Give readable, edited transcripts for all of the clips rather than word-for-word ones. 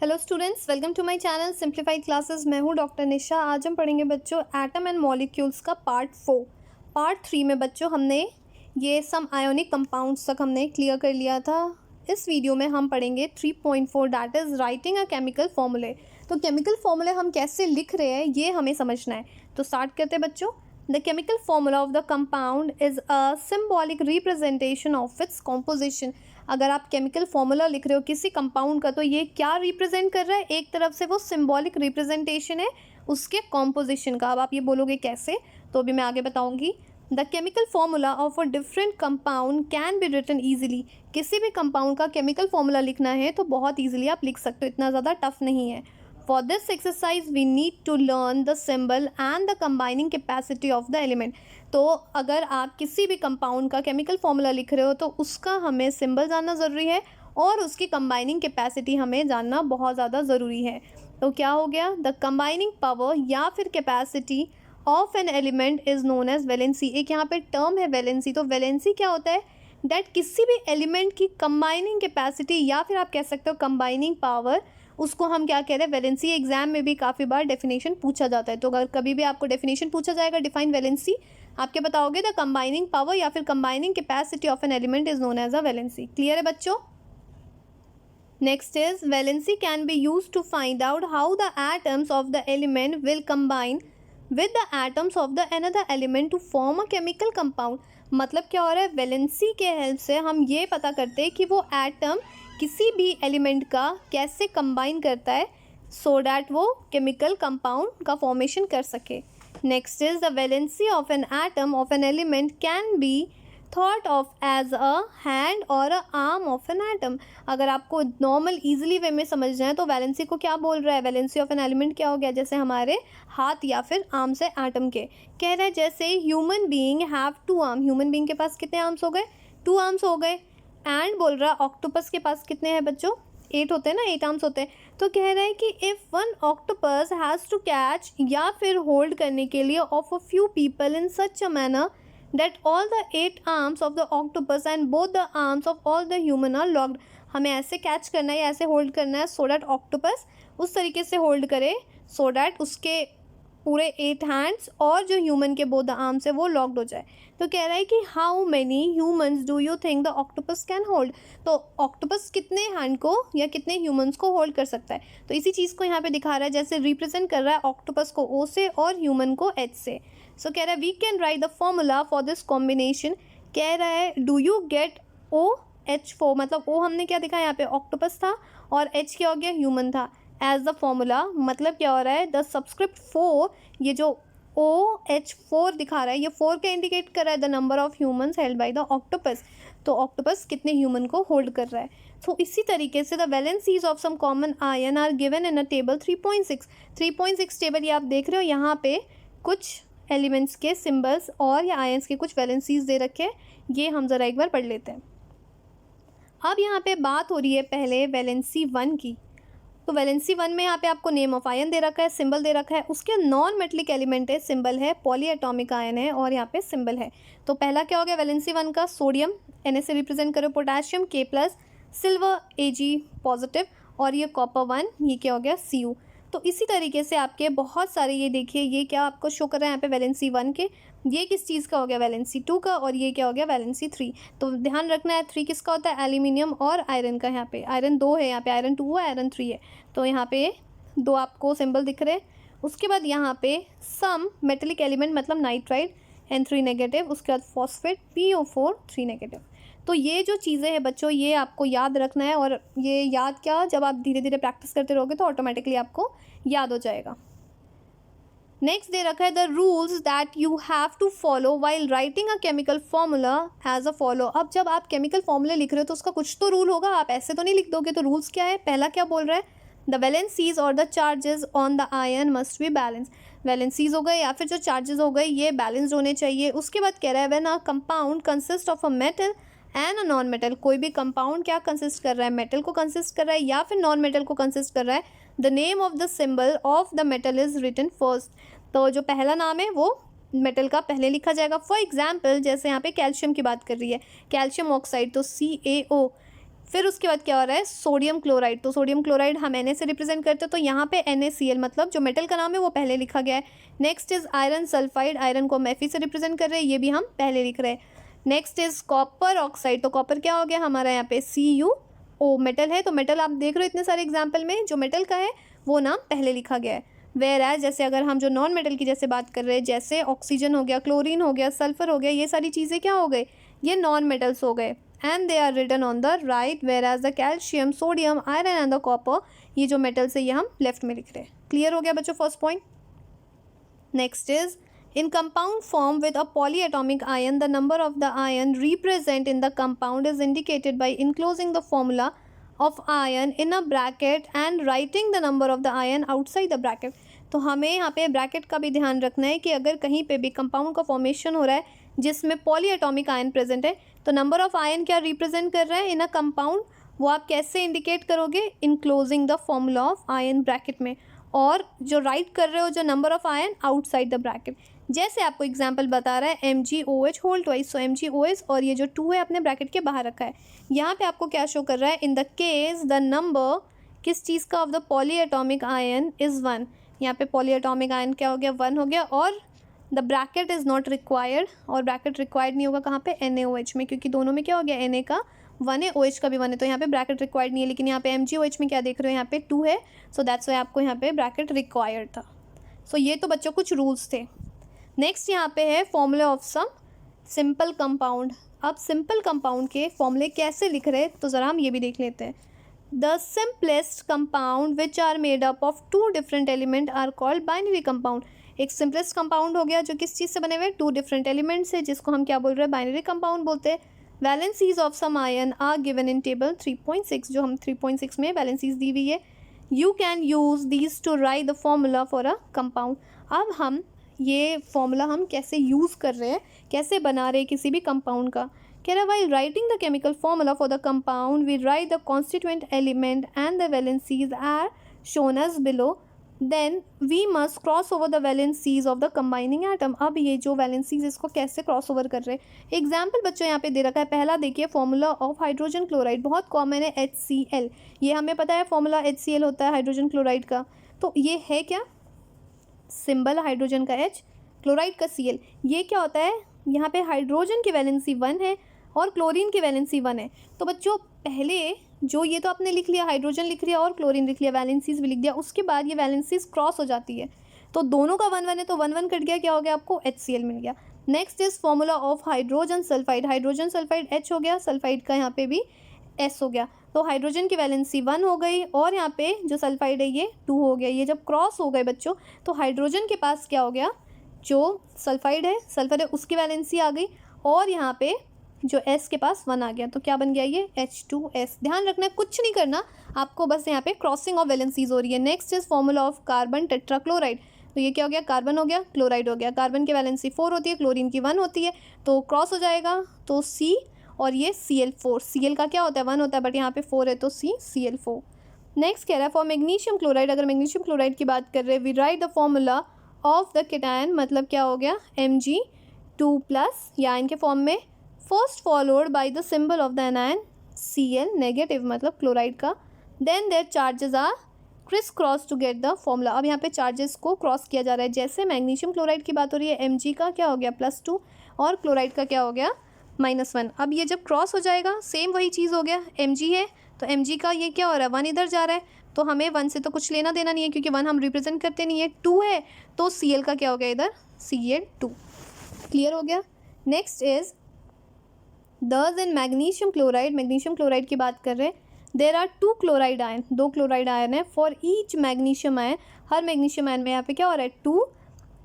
Hello students, welcome to my channel simplified classes. मैं हूं doctor Nisha. आज हम पढ़ेंगे बच्चों एटम एंड मॉलिक्यूल्स का पार्ट 4। पार्ट 3 में बच्चों हमने ये सम आयोनिक कंपाउंड्स तक हमने क्लियर कर लिया था। इस वीडियो में हम पढ़ेंगे 3.4 that is writing a chemical फॉर्मूले। तो केमिकल फॉर्मूले हम कैसे लिख रहे हैं ये हमें समझना है। तो स्टार्ट करते हैं बच्चों। The chemical formula of the compound is a symbolic representation of its composition. अगर आप केमिकल फॉर्मूला लिख रहे हो किसी कंपाउंड का तो ये क्या रिप्रेजेंट कर रहा है? एक तरफ से वो सिंबॉलिक रिप्रेजेंटेशन है उसके कॉम्पोजिशन का। अब आप ये बोलोगे कैसे, तो अभी मैं आगे बताऊंगी। The chemical formula of a different compound can be written easily. किसी भी कंपाउंड का केमिकल फॉर्मूला लिखना है तो बहुत ईजिली आप लिख सकते हो, इतना ज़्यादा टफ नहीं है। For this exercise we need to learn the symbol and the combining capacity of the element। तो अगर आप किसी भी कंपाउंड का केमिकल फॉर्मूला लिख रहे हो तो उसका हमें सिंबल जानना ज़रूरी है और उसकी कंबाइनिंग कैपेसिटी हमें जानना बहुत ज़्यादा ज़रूरी है। तो क्या हो गया? द कंबाइनिंग पावर या फिर capacity of an element is known as valency. एक यहाँ पे टर्म है वैलेंसी। तो वैलेंसी क्या होता है? दैट किसी भी एलिमेंट की कंबाइनिंग कैपेसिटी या फिर आप कह सकते हो कंबाइनिंग पावर, उसको हम क्या कह रहे हैं? वैलेंसी। एग्जाम में भी काफ़ी बार डेफिनेशन पूछा जाता है। तो अगर कभी भी आपको डेफिनेशन पूछा जाएगा डिफाइन वैलेंसी, आप क्या बताओगे? द कंबाइनिंग पावर या फिर combining capacity of an element is known as a valency. Clear है बच्चों? Next is valency can be use to find out how the atoms of the element will combine with the atoms of the another element to form a chemical compound. मतलब क्या हो रहा है? Valency के help से हम ये पता करते हैं कि वो एटम किसी भी एलिमेंट का कैसे कंबाइन करता है सो डैट वो केमिकल कंपाउंड का फॉर्मेशन कर सके। Next is the valency of an atom of an element can be thought of as a hand or a arm of an atom. अगर आपको नॉर्मल ईजिली वे में समझना है तो वैलेंसी को क्या बोल रहा है? वैलेंसी ऑफ एन एलिमेंट क्या हो गया? जैसे हमारे हाथ या फिर आर्म्स है एटम के। कह रहे हैं जैसे human being have 2 arm. Human being के पास कितने आर्म्स हो गए? 2 आर्म्स हो गए। एंड बोल रहा है ऑक्टोपस के पास कितने हैं बच्चों? 8 होते हैं ना, 8 आर्म्स होते हैं। तो कह रहा है कि if one octopus has to catch या फिर होल्ड करने के लिए of a few people in such a manner that all the 8 arms of the octopus and both the arms of all the human are locked। हमें ऐसे catch करना है या ऐसे होल्ड करना है सो डैट ऑक्टोपस उस तरीके से होल्ड करे सो डैट उसके पूरे 8 हैंड्स और जो ह्यूमन के बोथ द आर्म्स है वो लॉक्ड हो जाए। तो कह रहा है कि how many humans do you think the octopus can hold. तो ऑक्टोपस कितने हैंड को या कितने ह्यूमंस को होल्ड कर सकता है? तो इसी चीज़ को यहाँ पे दिखा रहा है, जैसे रिप्रेजेंट कर रहा है ऑक्टोपस को ओ से और ह्यूमन को एच से। सो कह रहा है we can write the formula for this combination. कह रहा है डू यू गेट OH4। मतलब ओ हमने क्या दिखा यहाँ पे? ऑक्टोपस था और एच क्या हो गया? ह्यूमन था। एज द फॉर्मूला मतलब क्या हो रहा है? द सबस्क्रिप्ट 4, ये जो OH4 दिखा रहा है ये 4 का इंडिकेट कर रहा है the number of humans held by the octopus. तो ऑक्टोपस कितने ह्यूमन को होल्ड कर रहा है। सो इसी तरीके से the valencies of some common ion are given in a table 3.6 table. ये आप देख रहे हो यहाँ पे कुछ एलिमेंट्स के सिंबल्स और या आयंस के कुछ वैलेंसीज दे रखे हैं। ये हम ज़रा एक बार पढ़ लेते हैं। अब यहाँ पे बात हो रही है पहले वैलेंसी 1 की। तो वैलेंसी 1 में यहाँ पे आपको नेम ऑफ आयन दे रखा है, सिंबल दे रखा है। उसके नॉन मेटलिक एलिमेंट है, सिंबल है, पॉलीएटॉमिक आयन है और यहाँ पे सिंबल है। तो पहला क्या हो गया वैलेंसी 1 का? सोडियम Na से रिप्रेजेंट करो, potassium K+, silver Ag positive और ये कॉपर 1, ये क्या हो गया? Cu। तो इसी तरीके से आपके बहुत सारे, ये देखिए ये क्या आपको शो कर रहा है यहाँ पे वैलेंसी 1 के। ये किस चीज़ का हो गया? वैलेंसी 2 का। और ये क्या हो गया? वैलेंसी 3। तो ध्यान रखना है 3 किसका होता है? एल्यूमिनियम और आयरन का। यहाँ पे आयरन 2 है, यहाँ पे आयरन 2 है, आयरन 3 है। तो यहाँ पे 2 आपको सिंबल दिख रहे हैं। उसके बाद यहाँ पे सम मेटेलिक एलिमेंट मतलब नाइट्राइड N3 नेगेटिव, उसके बाद फॉस्फेट PO4 3 नेगेटिव। तो ये जो चीज़ें हैं बच्चों ये आपको याद रखना है और ये याद क्या, जब आप धीरे धीरे प्रैक्टिस करते रहोगे तो ऑटोमेटिकली आपको याद हो जाएगा। नेक्स्ट दे रखा है the rules that you have to follow while writing a chemical formula as a follow. अब जब आप केमिकल फॉर्मूले लिख रहे हो तो उसका कुछ तो रूल होगा, आप ऐसे तो नहीं लिख दोगे। तो रूल्स क्या है? पहला क्या बोल रहा है? द वैलेंसीज और the charges on the ion must be balance. Valencies हो गए या फिर जो चार्जेस हो गए ये बैलेंस्ड होने चाहिए। उसके बाद कह रहा है when a compound consist of a metal and a non metal. कोई भी कंपाउंड क्या कंसिस्ट कर रहा है? मेटल को कंसिस्ट कर रहा है या फिर नॉन मेटल को कंसिस्ट कर रहा है। The name of the symbol of the metal is written first. तो जो पहला नाम है वो मेटल का पहले लिखा जाएगा। फॉर एग्जाम्पल जैसे यहाँ पे कैल्शियम की बात कर रही है, कैल्शियम ऑक्साइड तो CaO। फिर उसके बाद क्या हो रहा है, सोडियम क्लोराइड। तो सोडियम क्लोराइड हम Na से रिप्रेजेंट करते हैं, तो यहाँ पे NaCl मतलब जो मेटल का नाम है वो पहले लिखा गया है। Next is iron sulphide, iron को हम Fe से रिप्रेजेंट कर रहे हैं, ये भी हम पहले लिख रहे हैं। नेक्स्ट इज कॉपर ऑक्साइड, तो कॉपर क्या हो गया हमारा यहाँ पे CuO, मेटल है, तो मेटल आप देख रहे हो इतने सारे एग्जाम्पल में जो मेटल का है वो नाम पहले लिखा गया है। वेयर एज जैसे अगर हम जो नॉन मेटल की जैसे बात कर रहे हैं, जैसे ऑक्सीजन हो गया, क्लोरीन हो गया, सल्फर हो गया, ये सारी चीज़ें क्या हो गए, ये नॉन मेटल्स हो गए। And they are written on the right, whereas the calcium, sodium, iron and the copper, ये जो मेटल्स है ये हम लेफ्ट में लिख रहे हैं। क्लियर हो गया बच्चों first point. Next is in compound form with a polyatomic ion, the number of the ion represent in the compound is indicated by enclosing the formula of ion in a bracket and writing the number of the ion outside the bracket। तो हमें यहाँ पे bracket का भी ध्यान रखना है कि अगर कहीं पे भी कंपाउंड का फॉर्मेशन हो रहा है जिसमें पॉलीएटॉमिक आयन प्रेजेंट है, तो नंबर ऑफ आयन क्या रिप्रेजेंट कर रहा है इन अ कंपाउंड, वो आप कैसे इंडिकेट करोगे, enclosing the formula of ion bracket में, और जो राइट कर रहे हो जो number of ion outside the bracket. जैसे आपको एग्जाम्पल बता रहा है MgOH होल ट्वाइस, सो MgOH और ये जो 2 है अपने ब्रैकेट के बाहर रखा है। यहाँ पे आपको क्या शो कर रहा है, in the case the number किस चीज़ का of the polyatomic ion is 1, यहाँ पे पॉलीएटॉमिक आयन क्या हो गया, 1 हो गया, और the bracket is not required, और ब्रैकेट रिक्वायर्ड नहीं होगा कहाँ पे, NaOH में, क्योंकि दोनों में क्या हो गया, Na का 1 है, OH का भी 1 है, तो यहाँ पे ब्रैकेट रिक्वायर्ड नहीं है। लेकिन यहाँ पे MgOH में क्या देख रहे हो, यहाँ पे 2 है, सो दैट्स वाई आपको यहाँ पे ब्रैकेट रिक्वायर्ड था। सो ये तो बच्चों कुछ रूल्स थे। नेक्स्ट यहाँ पे है formula of some simple compound. अब सिंपल कंपाउंड के फॉर्मूले कैसे लिख रहे हैं तो ज़रा हम ये भी देख लेते हैं। The simplest compound which are made up of 2 different element are called binary compound. एक सिंपलेस्ट कंपाउंड हो गया जो किस चीज़ से बने हुए, 2 डिफरेंट एलिमेंट से, जिसको हम क्या बोल रहे हैं, बाइनरी कंपाउंड बोलते हैं। Valencies of some ion are given in table 3.6, जो हम 3.6 में वैलेंसीज दी हुई है। You can use these to write the formula for a compound. अब हम ये फॉर्मूला हम कैसे यूज़ कर रहे हैं, कैसे बना रहे हैं किसी भी कंपाउंड का, कह रहा है while writing the chemical formula for the compound we write the constituent element and the valencies are shown as below, then we must cross over the valencies of the combining atom. अब ये जो valencies इसको कैसे cross over कर रहे हैं, example बच्चों यहाँ पे दे रखा है। पहला देखिए फॉर्मूला ऑफ हाइड्रोजन क्लोराइड, बहुत कॉमन है HCl, ये हमें पता है फॉर्मूला HCl होता है हाइड्रोजन क्लोराइड का। तो ये है क्या, सिंबल हाइड्रोजन का H, क्लोराइड का Cl। ये क्या होता है, यहाँ पे हाइड्रोजन की वैलेंसी 1 है और क्लोरीन की वैलेंसी 1 है। तो बच्चों पहले जो ये तो आपने लिख लिया, हाइड्रोजन लिख लिया और क्लोरीन लिख लिया, वैलेंसीज भी लिख दिया, उसके बाद ये वैलेंसीज क्रॉस हो जाती है, तो दोनों का 1 1 है, तो 1 1 कट गया, क्या हो गया आपको HCl मिल गया। Next is formula of hydrogen sulphide, hydrogen sulphide H हो गया, सल्फाइड का यहाँ पे भी S हो गया, तो हाइड्रोजन की वैलेंसी 1 हो गई और यहाँ पे जो सल्फाइड है ये 2 हो गया। ये जब क्रॉस हो गए बच्चों, तो हाइड्रोजन के पास क्या हो गया, जो सल्फाइड है, सल्फर है, उसकी वैलेंसी आ गई, और यहाँ पे जो S के पास 1 आ गया, तो क्या बन गया ये H2S। ध्यान रखना है, कुछ नहीं करना आपको, बस यहाँ पे क्रॉसिंग ऑफ वैलेंसीज हो रही है। Next is formula of carbon tetrachloride, तो ये क्या हो गया, कार्बन हो गया, क्लोराइड हो गया। कार्बन की वैलेंसी 4 होती है, क्लोरीन की 1 होती है, तो क्रॉस हो जाएगा, तो C और ये Cl4, Cl का क्या होता है 1 होता है, बट यहाँ पे 4 है तो Cl4। नेक्स्ट कह रहा है फॉर मैग्नीशियम क्लोराइड, अगर मैग्नीशियम क्लोराइड की बात कर रहे हैं, we write the formula of the cation, मतलब क्या हो गया Mg2+, या इनके फॉर्म में, first followed by the symbol of the anion Cl negative, मतलब क्लोराइड का, then their charges are crisscross to get the formula. अब यहाँ पे चार्जेस को क्रॉस किया जा रहा है, जैसे मैग्नीशियम क्लोराइड की बात हो रही है, Mg का क्या हो गया +2 और क्लोराइड का क्या हो गया -1। अब ये जब क्रॉस हो जाएगा सेम वही चीज़ हो गया, Mg है तो Mg का ये क्या हो रहा है 1 इधर जा रहा है, तो हमें 1 से तो कुछ लेना देना नहीं है क्योंकि 1 हम रिप्रेजेंट करते नहीं है। 2 है तो Cl का क्या हो गया इधर Cl2। क्लियर हो गया। नेक्स्ट इज दस इन मैग्नीशियम क्लोराइड की बात कर रहे हैं, there are 2 chloride ion, 2 chloride ion है, फॉर ईच मैग्नीशियम आयन, हर मैग्नीशियम आयन में यहाँ पे क्या हो रहा है 2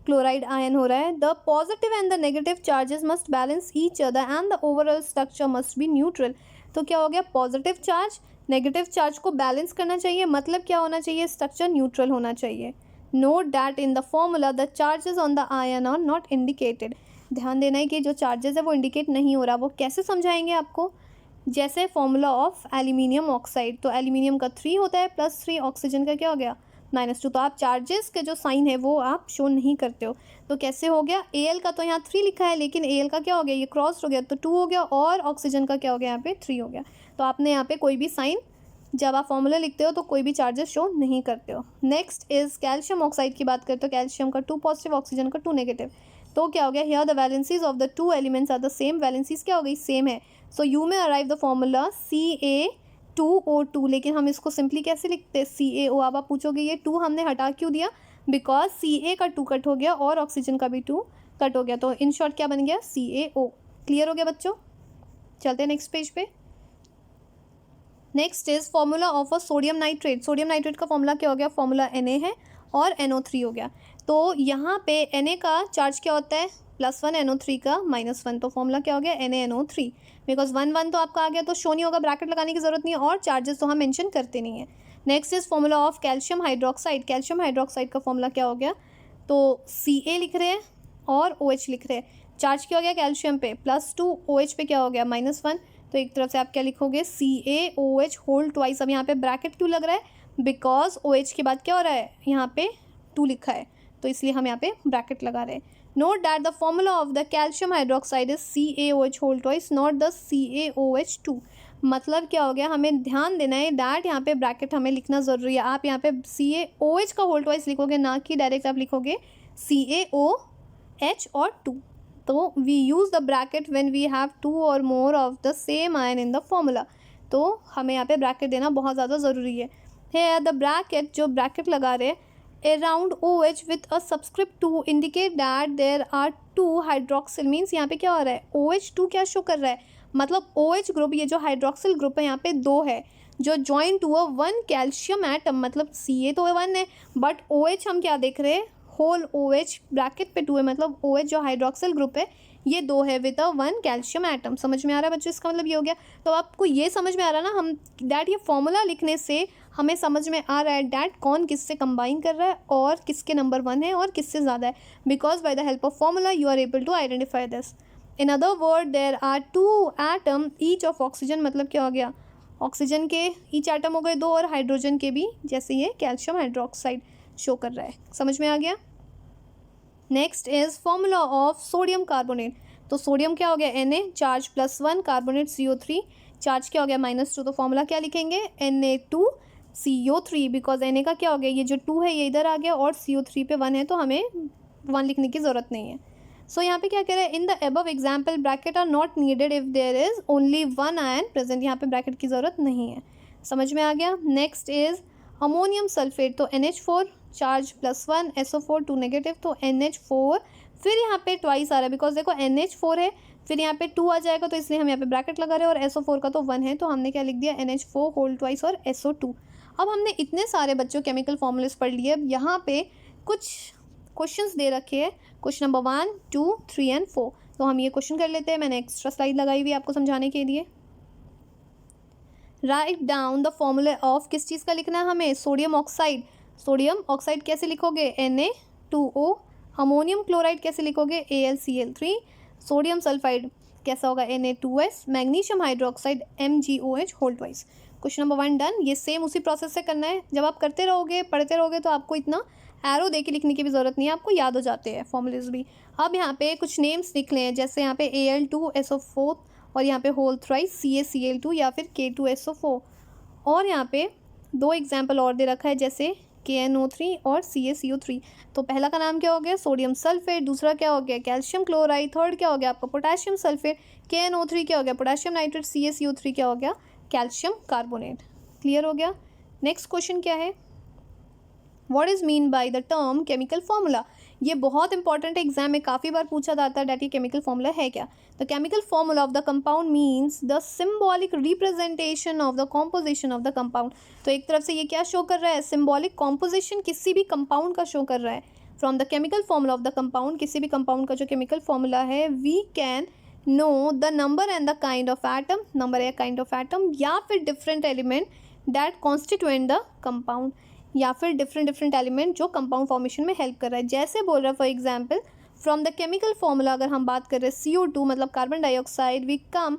क्लोराइड आयन हो रहा है। The positive and the negative charges must balance each other and the overall structure must be neutral. तो क्या हो गया, पॉजिटिव चार्ज नेगेटिव चार्ज को बैलेंस करना चाहिए, मतलब क्या होना चाहिए, स्ट्रक्चर न्यूट्रल होना चाहिए। Note that in the formula the charges on the ion are not indicated. ध्यान देना है कि जो चार्जेस है वो इंडिकेट नहीं हो रहा। वो कैसे समझाएंगे आपको, जैसे फॉर्मूला ऑफ एल्यूमिनियम ऑक्साइड, तो एल्यूमिनियम का 3 होता है +3, ऑक्सीजन का क्या हो गया -2, तो आप चार्जेस के जो साइन है वो आप शो नहीं करते हो। तो कैसे हो गया, Al का तो यहाँ 3 लिखा है, लेकिन Al का क्या हो गया, ये क्रॉस हो गया तो 2 हो गया, और ऑक्सीजन का क्या हो गया यहाँ पे 3 हो गया। तो आपने यहाँ पे कोई भी साइन, जब आप फॉर्मूला लिखते हो तो कोई भी चार्जेस शो नहीं करते हो। नेक्स्ट इज कैल्शियम ऑक्साइड की बात करते हो, कैल्शियम का 2 पॉजिटिव, ऑक्सीजन का 2 नेगेटिव। तो क्या हो गया, here the valencies of the 2 elements are the same. Valencies क्या हो गई, सेम है। So you may arrive the formula CA2O2, लेकिन हम इसको सिंपली कैसे लिखते हैं, CaO। अब आप पूछोगे ये 2 हमने हटा क्यों दिया, बिकॉज Ca का 2 कट हो गया और ऑक्सीजन का भी 2 कट हो गया, तो इन शॉर्ट क्या बन गया, CaO। क्लियर हो गया बच्चों, चलते हैं नेक्स्ट पेज पे। Next is formula of a sodium nitrate. Sodium nitrate का फॉर्मूला क्या हो गया, फॉर्मूला Na है और NO3 हो गया। तो यहाँ पे Na का चार्ज क्या होता है, +1, NO3 का -1, तो फॉर्मूला क्या हो गया, NaNO3। बिकॉज 1 1 तो आपका आ गया तो शो नहीं होगा, ब्रैकेट लगाने की जरूरत नहीं है, और चार्जेस तो हम मेंशन करते नहीं है। Next is formula of calcium hydroxide. Calcium hydroxide का फॉर्मूला क्या हो गया, तो Ca लिख रहे हैं और OH लिख रहे हैं। चार्ज क्या हो गया कैल्शियम पे +2, OH पे क्या हो गया -1, तो एक तरफ से आप क्या लिखोगे, CaOH होल ट्वाइस। अब यहाँ पे ब्रैकेट क्यों लग रहा है, बिकॉज OH के बाद क्या हो रहा है, यहाँ पे 2 लिखा है, तो इसलिए हम यहाँ पे ब्रैकेट लगा रहे हैं। Note that the formula of the calcium hydroxide is CaOH whole twice, not the CaOH2। मतलब क्या हो गया, हमें ध्यान देना है दैट यहाँ पे ब्रैकेट हमें लिखना ज़रूरी है। आप यहाँ पे CaOH का होल ट्वाइस लिखोगे, ना कि डायरेक्ट आप लिखोगे CaOH और 2। तो we use the bracket when we have 2 or more of the same ion in the formula. तो हमें यहाँ पे ब्रैकेट देना बहुत ज़्यादा ज़रूरी है। है द ब्रैकेट, जो ब्रैकेट लगा रहे हैं around OH with a subscript 2 indicate that there are 2 hydroxyl. Means यहाँ पे क्या हो रहा है, OH2 क्या शो कर रहा है, मतलब OH ग्रुप, ये जो हाइड्रोक्सिल ग्रुप है यहाँ पे 2 है जो join to a 1 calcium atom. मतलब Ca तो 1 है, बट OH हम क्या देख रहे हैं, होल OH ब्रैकेट पे 2 है, मतलब OH जो हाइड्रोक्सिल ग्रुप है ये 2 है विद अ 1 कैल्शियम एटम। समझ में आ रहा है बच्चों, इसका मतलब ये हो गया। तो आपको ये समझ में आ रहा है ना, हम डैट ये फॉर्मूला लिखने से हमें समझ में आ रहा है डैट कौन किससे कंबाइन कर रहा है और किसके नंबर 1 है और किससे ज़्यादा है, because by the help of formula you are able to identify this. In other word there are 2 atom each of oxygen. मतलब क्या हो गया, ऑक्सीजन के ईच एटम हो गए 2 और हाइड्रोजन के भी, जैसे ये कैल्शियम हाइड्रोक्साइड शो कर रहा है। समझ में आ गया। Next is formula of sodium carbonate. तो सोडियम क्या हो गया, Na, charge +1, carbonate CO3, charge क्या हो गया -2, तो फॉर्मूला क्या लिखेंगे, Na2CO3। बिकॉज Na का क्या हो गया, ये जो 2 है ये इधर आ गया और CO3 पे 1 है, तो हमें 1 लिखने की ज़रूरत नहीं है। सो यहाँ पे क्या कह रहा है, in the above example bracket are not needed if there is only 1 ion present. यहाँ पे ब्रैकेट की ज़रूरत नहीं है। समझ में आ गया। Next is ammonium sulphate. तो NH4 चार्ज +1, SO4 2 नेगेटिव, तो NH4 फिर यहाँ पे ट्वाइस आ रहा है, बिकॉज देखो NH4 है फिर यहाँ पे 2 आ जाएगा, तो इसलिए हम यहाँ पे ब्रैकेट लगा रहे हैं, और SO4 का तो 1 है, तो हमने क्या लिख दिया, NH4 होल ट्वाइस और SO2। अब हमने इतने सारे बच्चों केमिकल फॉर्मूलेस पढ़ लिए। अब यहाँ पे कुछ क्वेश्चंस दे रखे हैं, क्वेश्चन नंबर 1, 2, 3 एंड 4। तो हम ये क्वेश्चन कर लेते हैं, मैंने एक्स्ट्रा स्लाइड लगाई हुई है आपको समझाने के लिए। Write down the formula of, किस चीज़ का लिखना है हमें, सोडियम ऑक्साइड। सोडियम ऑक्साइड कैसे लिखोगे, Na2O। अमोनियम क्लोराइड कैसे लिखोगे, AlCl3। सोडियम सल्फाइड कैसा होगा, Na2S। Magnesium hydroxide MgOH whole twice. Question number 1 done. ये सेम उसी प्रोसेस से करना है। जब आप करते रहोगे पढ़ते रहोगे तो आपको इतना एरो दे के लिखने की भी ज़रूरत नहीं है, आपको याद हो जाते हैं फॉर्मूलेज भी। अब यहाँ पे कुछ नेम्स लिख लें, जैसे यहाँ पे Al2SO4 और यहाँ पे होल थ्राइस CaCl2 या फिर K2SO4। और यहाँ पे 2 एग्जाम्पल और दे रखा है, जैसे KNO3 और CaCO3। तो पहला का नाम क्या हो गया, सोडियम सल्फेट। दूसरा क्या हो गया, कैल्शियम क्लोराइड। थर्ड क्या हो गया आपका, पोटेशियम सल्फेट। KNO3 क्या हो गया, पोटेशियम नाइट्रेट। CaCO3 क्या हो गया, कैल्शियम कार्बोनेट। क्लियर हो गया। नेक्स्ट क्वेश्चन क्या है, what is mean by the term chemical formula. ये बहुत इंपॉर्टेंट है, एग्जाम में काफ़ी बार पूछा जाता है डैट ये केमिकल फॉर्मूला है क्या। The chemical formula of the compound means the symbolic representation of the composition of the compound. तो एक तरफ से ये क्या शो कर रहा है, सिम्बॉलिक कॉम्पोजिशन किसी भी कंपाउंड का शो कर रहा है। From the chemical formula of the compound, किसी भी कंपाउंड का जो केमिकल फॉर्मूला है, we can know the number and the kind of atom, number या काइंड ऑफ एटम, या फिर different element that constituent the compound, या फिर डिफरेंट एलिमेंट जो कंपाउंड फॉर्मेशन में हेल्प कर रहा है। जैसे बोल रहा है for example, from the chemical formula अगर हम बात कर रहे हैं CO2 मतलब carbon dioxide, we come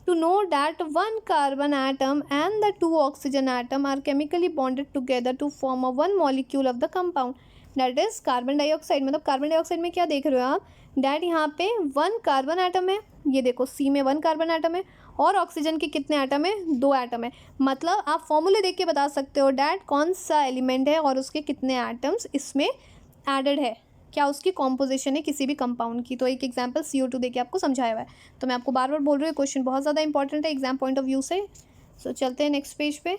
to know that 1 carbon atom and the 2 oxygen atom are chemically bonded together to form a 1 molecule of the compound, that is carbon dioxide. मतलब carbon dioxide में क्या देख रहे हो आप, that यहाँ पे 1 carbon atom है, ये देखो C में 1 कार्बन एटम है, और ऑक्सीजन के कितने एटम है, 2 एटम है। मतलब आप फॉर्मूले देख के बता सकते हो डैट कौन सा एलिमेंट है और उसके कितने एटम्स इसमें एडेड है, क्या उसकी कॉम्पोजिशन है किसी भी कंपाउंड की। तो एक एग्जांपल CO2 देके आपको समझाया हुआ है। तो मैं आपको बार बार बोल रही हूँ, क्वेश्चन बहुत ज़्यादा इंपॉर्टेंट है एग्जाम पॉइंट ऑफ व्यू से। सो चलते हैं नेक्स्ट पेज पे।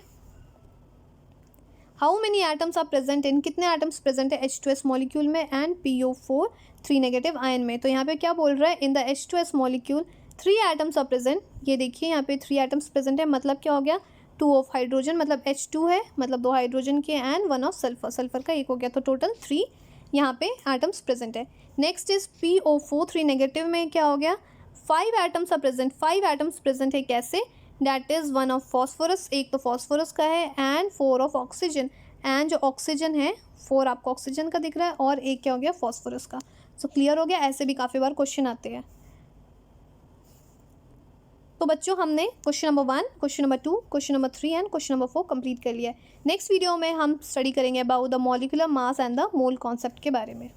How many atoms are present in, कितने एटम्स प्रेजेंट है H2S मॉलिक्यूल में एंड PO4 3 नेगेटिव आयन में। तो यहाँ पे क्या बोल रहा है, in the H2S molecule 3 atoms are present. ये देखिए यहाँ पे 3 एटम्स प्रेजेंट है, मतलब क्या हो गया, 2 ऑफ हाइड्रोजन मतलब H2 है, मतलब 2 हाइड्रोजन के एंड 1 ऑफ सल्फर, सल्फर का 1 हो गया, तो टोटल 3 यहाँ पे एटम्स प्रेजेंट है। नेक्स्ट इज PO4 3 नेगेटिव में क्या हो गया, 5 atoms are present, 5 atoms present है, कैसे, डैट इज़ 1 ऑफ फॉस्फोरस, एक तो फॉस्फोरस का है, एंड 4 ऑफ ऑक्सीजन, एंड जो ऑक्सीजन है 4 आपको ऑक्सीजन का दिख रहा है और एक क्या हो गया, फॉस्फोरस का। सो क्लियर हो गया, ऐसे भी काफ़ी बार क्वेश्चन आते हैं। तो बच्चों हमने question number 1, question number 2, question number 3 and question number 4 complete कर लिया है। नेक्स्ट वीडियो में हम स्टडी करेंगे about the molecular mass and the mole concept के बारे में।